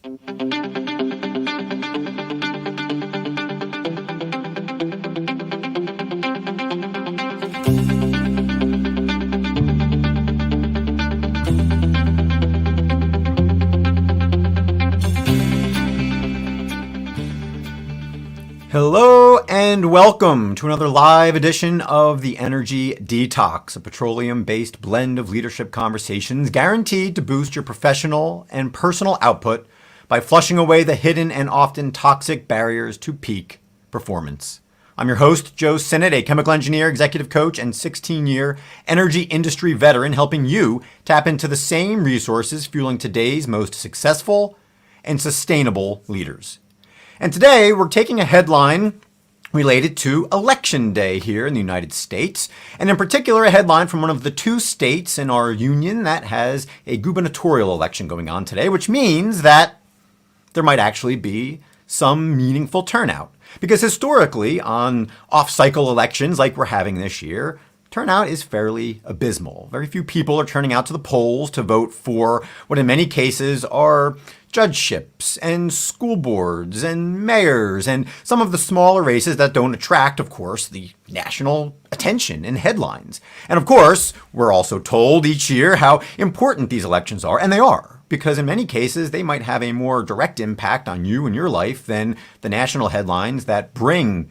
Hello and welcome to another live edition of the Energy Detox, a petroleum-based blend of leadership conversations guaranteed to boost your professional and personal output by flushing away the hidden and often toxic barriers to peak performance. I'm your host, 𝐀𝐻𝐨, a chemical engineer, executive coach, and 16-year energy industry veteran, helping you tap into the same resources fueling today's most successful and sustainable leaders. And today we're taking a headline related to Election Day here in the United States, and in particular a headline from one of the two states in our union that has a gubernatorial election going on today, which means that there might actually be some meaningful turnout. Because historically, on off-cycle elections like we're having this year, turnout is fairly abysmal. Very few people are turning out to the polls to vote for what in many cases are judgeships and school boards and mayors and some of the smaller races that don't attract, of course, the national attention and headlines. And of course, we're also told each year how important these elections are, and they are, because in many cases they might have a more direct impact on you and your life than the national headlines that bring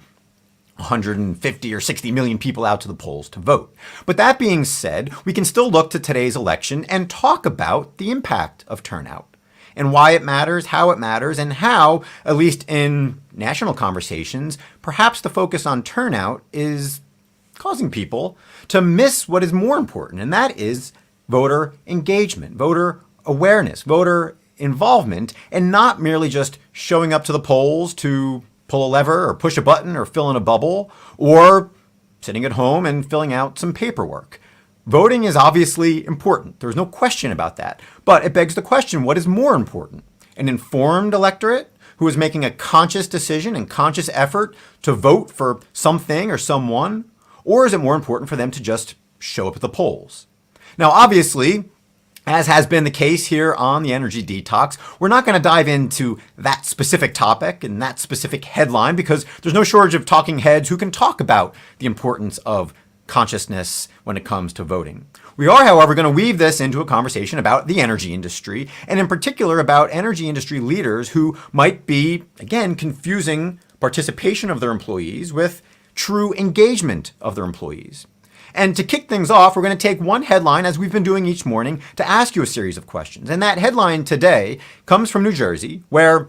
150 or 60 million people out to the polls to vote. But that being said, we can still look to today's election and talk about the impact of turnout and why it matters, how it matters, and how, at least in national conversations, perhaps the focus on turnout is causing people to miss what is more important, and that is voter engagement, voter awareness, voter involvement, and not merely just showing up to the polls to pull a lever or push a button or fill in a bubble, or sitting at home and filling out some paperwork. Voting is obviously important. There's no question about that. But it begs the question, what is more important? An informed electorate who is making a conscious decision and conscious effort to vote for something or someone? Or is it more important for them to just show up at the polls? Now, obviously, as has been the case here on the Energy Detox, we're not going to dive into that specific topic and that specific headline because there's no shortage of talking heads who can talk about the importance of consciousness when it comes to voting. We are, however, going to weave this into a conversation about the energy industry, and in particular about energy industry leaders who might be, again, confusing participation of their employees with true engagement of their employees. And to kick things off, we're going to take one headline, as we've been doing each morning, to ask you a series of questions. And that headline today comes from New Jersey, where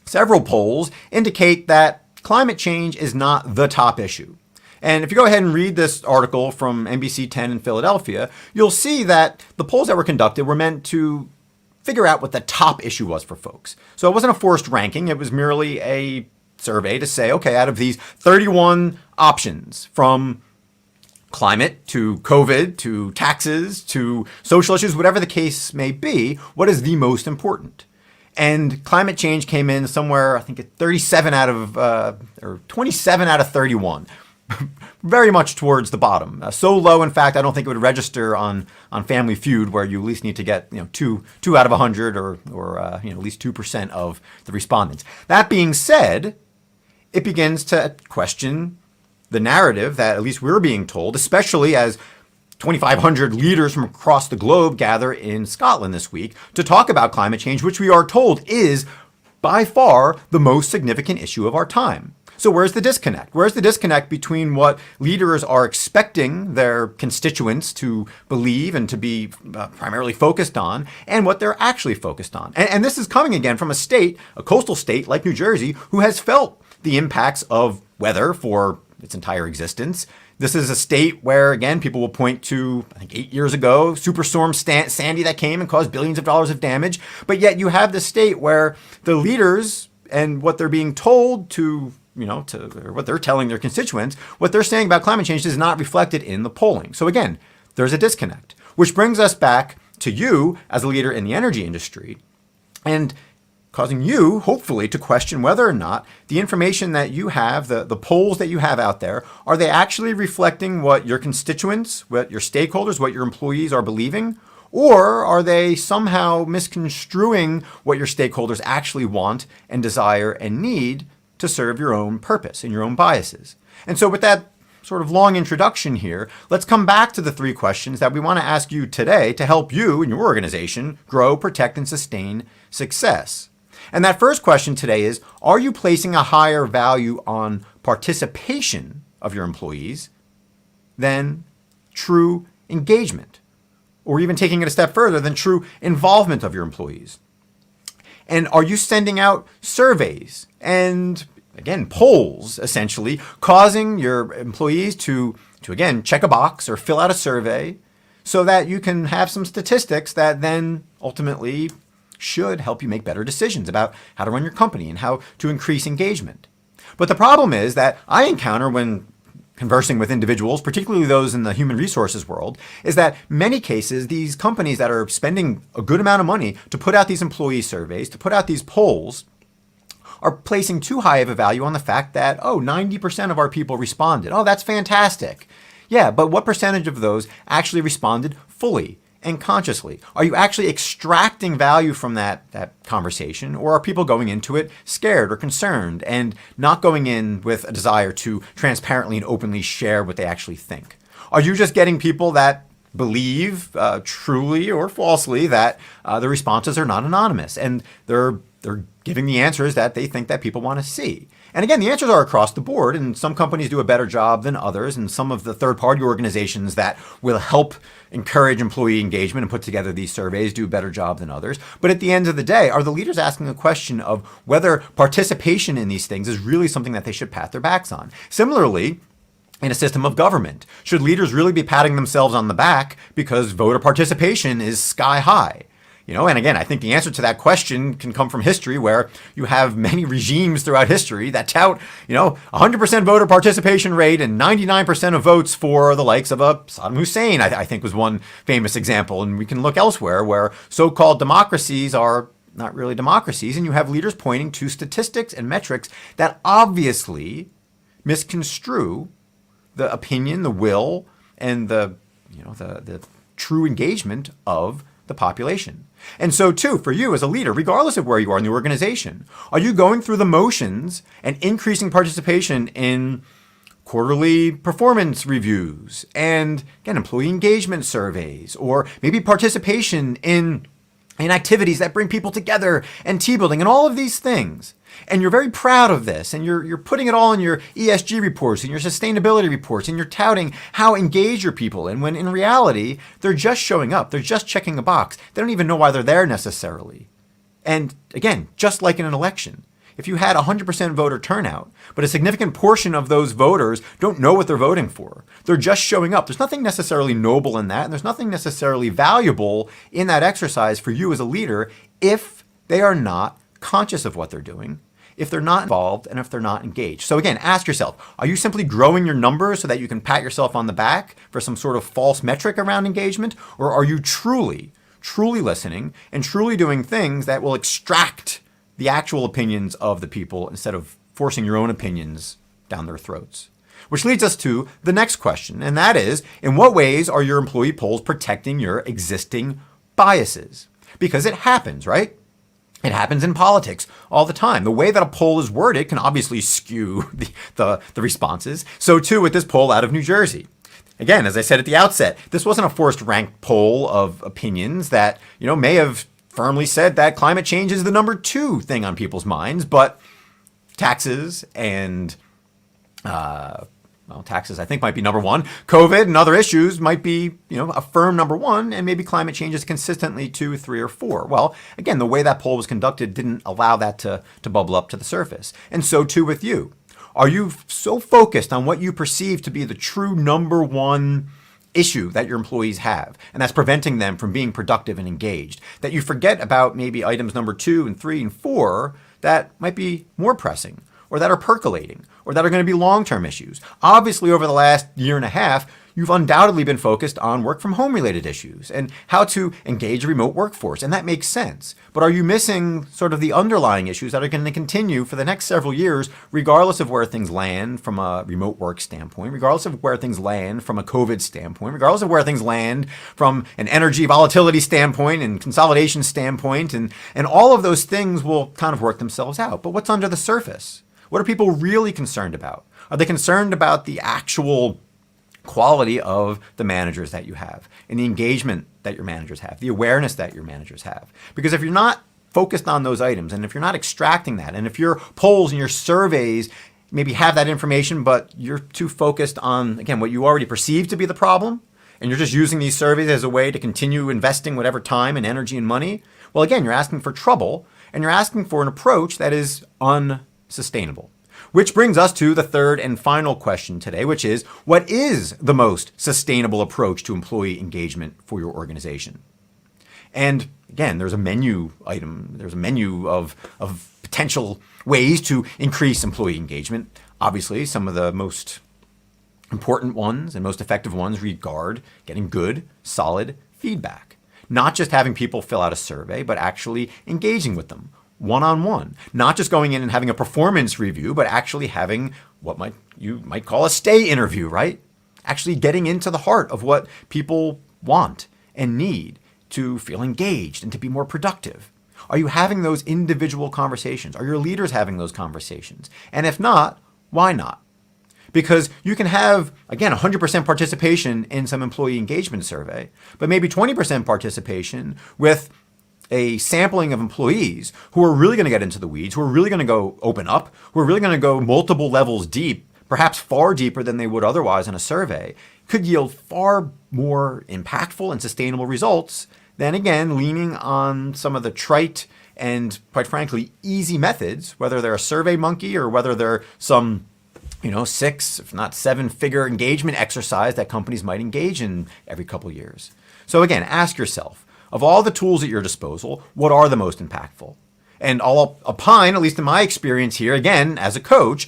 several polls indicate that climate change is not the top issue. And if you go ahead and read this article from NBC 10 in Philadelphia, you'll see that the polls that were conducted were meant to figure out what the top issue was for folks. So it wasn't a forced ranking. It was merely a survey to say, okay, out of these 31 options, from climate to COVID to taxes to social issues, whatever the case may be, what is the most important? And climate change came in somewhere, I think, at 27 out of 31. Very much towards the bottom. So low, in fact, I don't think it would register on Family Feud, where you at least need to get two out of 100 or at least 2% of the respondents. That being said, it begins to question the narrative that at least we're being told, especially as 2,500 leaders from across the globe gather in Scotland this week to talk about climate change, which we are told is by far the most significant issue of our time. So where's the disconnect? Where's the disconnect between what leaders are expecting their constituents to believe and to be primarily focused on and what they're actually focused on? And this is coming again from a state, a coastal state like New Jersey, who has felt the impacts of weather for its entire existence. This is a state where, again, people will point to, I think 8 years ago, Superstorm Sandy that came and caused billions of dollars of damage. But yet you have this state where the leaders and what they're being told to or what they're telling their constituents, what they're saying about climate change is not reflected in the polling. So again, there's a disconnect, which brings us back to you as a leader in the energy industry and causing you, hopefully, to question whether or not the information that you have, the polls that you have out there, are they actually reflecting what your constituents, what your stakeholders, what your employees are believing? Or are they somehow misconstruing what your stakeholders actually want and desire and need to serve your own purpose and your own biases? And so with that sort of long introduction here, let's come back to the 3 questions that we want to ask you today to help you and your organization grow, protect, and sustain success. And that first question today is, are you placing a higher value on participation of your employees than true engagement? Or even taking it a step further, than true involvement of your employees? And are you sending out surveys and, again, polls, essentially, causing your employees to again, check a box or fill out a survey so that you can have some statistics that then ultimately should help you make better decisions about how to run your company and how to increase engagement? But the problem is that I encounter when conversing with individuals, particularly those in the human resources world, is that many cases, these companies that are spending a good amount of money to put out these employee surveys, to put out these polls, are placing too high of a value on the fact that, 90% of our people responded. Oh, that's fantastic. Yeah, but what percentage of those actually responded fully and consciously? Are you actually extracting value from that conversation, or are people going into it scared or concerned and not going in with a desire to transparently and openly share what they actually think? Are you just getting people that believe truly or falsely that the responses are not anonymous and they're giving the answers that they think that people want to see? And again, the answers are across the board, and some companies do a better job than others, and some of the third-party organizations that will help encourage employee engagement and put together these surveys do a better job than others. But at the end of the day, are the leaders asking the question of whether participation in these things is really something that they should pat their backs on? Similarly, in a system of government, should leaders really be patting themselves on the back because voter participation is sky high? And again, I think the answer to that question can come from history, where you have many regimes throughout history that tout, 100% voter participation rate and 99% of votes for the likes of a Saddam Hussein, I think was one famous example. And we can look elsewhere where so-called democracies are not really democracies, and you have leaders pointing to statistics and metrics that obviously misconstrue the opinion, the will, and the true engagement of the population. And so too, for you as a leader, regardless of where you are in the organization, are you going through the motions and increasing participation in quarterly performance reviews and, again, employee engagement surveys, or maybe participation in activities that bring people together and team building and all of these things? And you're very proud of this, and you're putting it all in your ESG reports and your sustainability reports, and you're touting how engaged your people, and when in reality, they're just showing up. They're just checking a box. They don't even know why they're there necessarily. And again, just like in an election, if you had 100% voter turnout, but a significant portion of those voters don't know what they're voting for, they're just showing up, there's nothing necessarily noble in that, and there's nothing necessarily valuable in that exercise for you as a leader if they are not conscious of what they're doing, if they're not involved, and if they're not engaged. So again, ask yourself, are you simply growing your numbers so that you can pat yourself on the back for some sort of false metric around engagement? Or are you truly listening and truly doing things that will extract the actual opinions of the people instead of forcing your own opinions down their throats? Which leads us to the next question, and that is, in what ways are your employee polls protecting your existing biases? Because it happens, right? It happens in politics all the time. The way that a poll is worded can obviously skew the responses. So too with this poll out of New Jersey. Again, as I said at the outset, this wasn't a forced ranked poll of opinions that, may have firmly said that climate change is the number 2 thing on people's minds, but taxes and taxes I think might be number 1. COVID and other issues might be, a firm number 1, and maybe climate change is consistently 2, 3, or 4. Well, again, the way that poll was conducted didn't allow that to bubble up to the surface. And so too with you. Are you so focused on what you perceive to be the true number 1 issue that your employees have, and that's preventing them from being productive and engaged, that you forget about maybe items number 2 and 3 and 4 that might be more pressing, or that are percolating, or that are going to be long-term issues? Obviously, over the last year and a half, you've undoubtedly been focused on work from home related issues and how to engage a remote workforce, and that makes sense. But are you missing sort of the underlying issues that are going to continue for the next several years, regardless of where things land from a remote work standpoint, regardless of where things land from a COVID standpoint, regardless of where things land from an energy volatility standpoint and consolidation standpoint, and all of those things will kind of work themselves out. But what's under the surface? What are people really concerned about? Are they concerned about the actual quality of the managers that you have and the engagement that your managers have, the awareness that your managers have? Because if you're not focused on those items, and if you're not extracting that, and if your polls and your surveys maybe have that information, but you're too focused on, again, what you already perceive to be the problem, and you're just using these surveys as a way to continue investing whatever time and energy and money, well, again, you're asking for trouble, and you're asking for an approach that is unsustainable. Which brings us to the third and final question today, which is, what is the most sustainable approach to employee engagement for your organization? And again, there's a menu item, there's a menu of potential ways to increase employee engagement. Obviously, some of the most important ones and most effective ones regard getting good, solid feedback. Not just having people fill out a survey, but actually engaging with them one-on-one, not just going in and having a performance review, but actually having what you might call a stay interview, right? Actually getting into the heart of what people want and need to feel engaged and to be more productive. Are you having those individual conversations? Are your leaders having those conversations? And if not, why not? Because you can have, again, 100% participation in some employee engagement survey, but maybe 20% participation with a sampling of employees who are really going to get into the weeds, who are really going to go open up, who are really going to go multiple levels deep, perhaps far deeper than they would otherwise in a survey, could yield far more impactful and sustainable results than, again, leaning on some of the trite and, quite frankly, easy methods, whether they're a survey monkey or whether they're some 6, if not 7-figure engagement exercise that companies might engage in every couple years. So again, ask yourself, of all the tools at your disposal, what are the most impactful? And I'll opine, at least in my experience here, again, as a coach,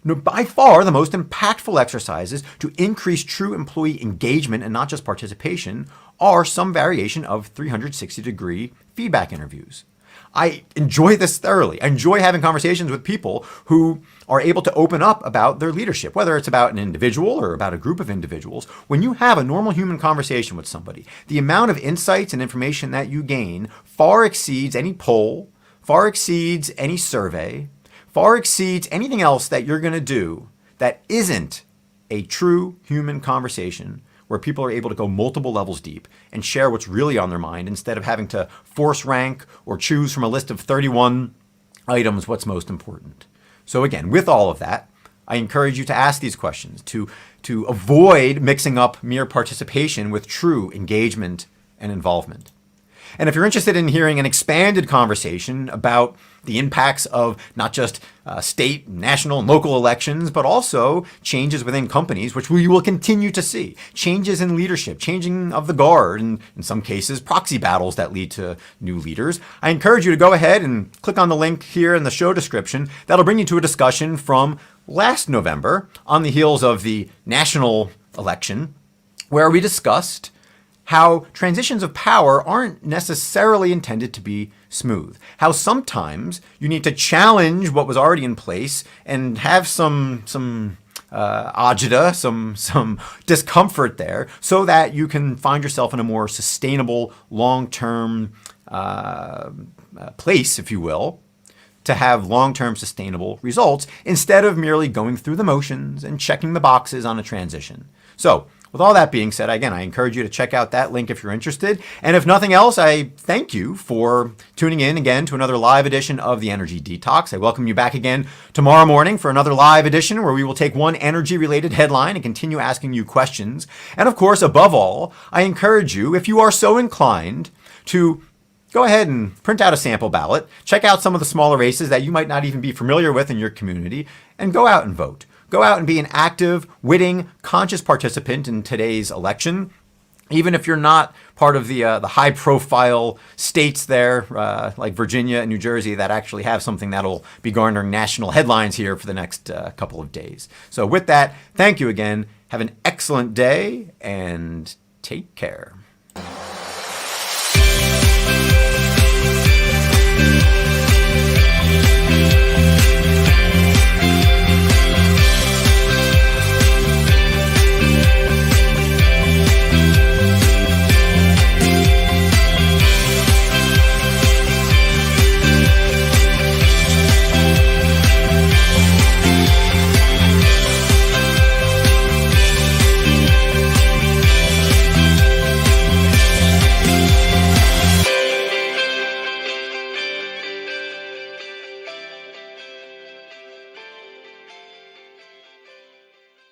by far the most impactful exercises to increase true employee engagement and not just participation are some variation of 360-degree feedback interviews. I enjoy this thoroughly. I enjoy having conversations with people who are able to open up about their leadership, whether it's about an individual or about a group of individuals. When you have a normal human conversation with somebody, the amount of insights and information that you gain far exceeds any poll, far exceeds any survey, far exceeds anything else that you're going to do that isn't a true human conversation where people are able to go multiple levels deep and share what's really on their mind instead of having to force rank or choose from a list of 31 items what's most important. So again, with all of that, I encourage you to ask these questions, to avoid mixing up mere participation with true engagement and involvement. And if you're interested in hearing an expanded conversation about the impacts of not just state, national, and local elections, but also changes within companies, which we will continue to see, changes in leadership, changing of the guard, and in some cases, proxy battles that lead to new leaders, I encourage you to go ahead and click on the link here in the show description. That'll bring you to a discussion from last November on the heels of the national election, where we discussed how transitions of power aren't necessarily intended to be smooth. How sometimes you need to challenge what was already in place and have some agita, some discomfort there, so that you can find yourself in a more sustainable, long-term place, if you will, to have long-term sustainable results instead of merely going through the motions and checking the boxes on a transition. So, with all that being said, again, I encourage you to check out that link if you're interested. And if nothing else, I thank you for tuning in again to another live edition of the Energy Detox. I welcome you back again tomorrow morning for another live edition where we will take one energy-related headline and continue asking you questions. And of course, above all, I encourage you, if you are so inclined, to go ahead and print out a sample ballot, check out some of the smaller races that you might not even be familiar with in your community, and go out and vote. Go out and be an active, witting, conscious participant in today's election. Even if you're not part of the high-profile states there, like Virginia and New Jersey, that actually have something that'll be garnering national headlines here for the next couple of days. So with that, thank you again, Have an excellent day and take care.